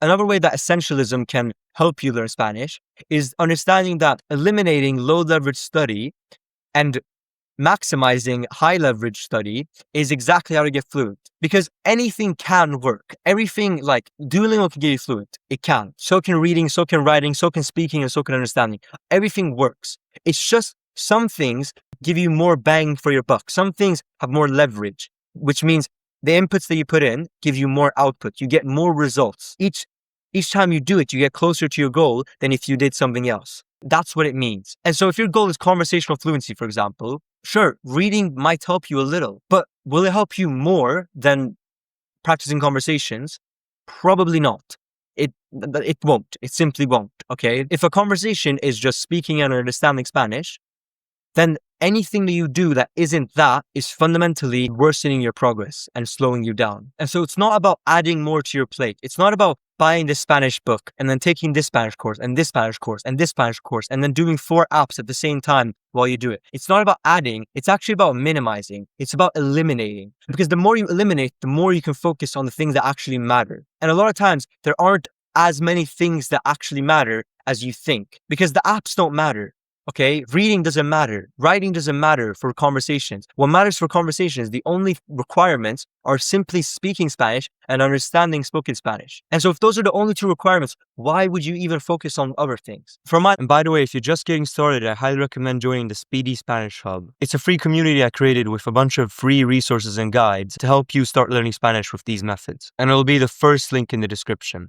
Another way that essentialism can help you learn Spanish is understanding that eliminating low leverage study and maximizing high leverage study is exactly how to get fluent, because anything can work. Everything, like Duolingo can get you fluent. It can. So can reading, so can writing, so can speaking, and so can understanding. Everything works. It's just some things give you more bang for your buck. Some things have more leverage, which means the inputs that you put in give you more output. You get more results. Each time you do it, you get closer to your goal than if you did something else. That's what it means. And so if your goal is conversational fluency, for example, sure, reading might help you a little, but will it help you more than practicing conversations? Probably not. It won't. It simply won't. Okay. If a conversation is just speaking and understanding Spanish, then anything that you do that isn't that is fundamentally worsening your progress and slowing you down. And so it's not about adding more to your plate. It's not about buying this Spanish book and then taking this Spanish course and this Spanish course and this Spanish course and then doing 4 apps at the same time while you do it. It's not about adding. It's actually about minimizing. It's about eliminating. Because the more you eliminate, the more you can focus on the things that actually matter. And a lot of times there aren't as many things that actually matter as you think, because the apps don't matter. Okay, reading doesn't matter. Writing doesn't matter for conversations. What matters for conversations, the only requirements are simply speaking Spanish and understanding spoken Spanish. And so if those are the only 2 requirements, why would you even focus on other things? And by the way, if you're just getting started, I highly recommend joining the Speedy Spanish Hub. It's a free community I created with a bunch of free resources and guides to help you start learning Spanish with these methods. And it'll be the first link in the description.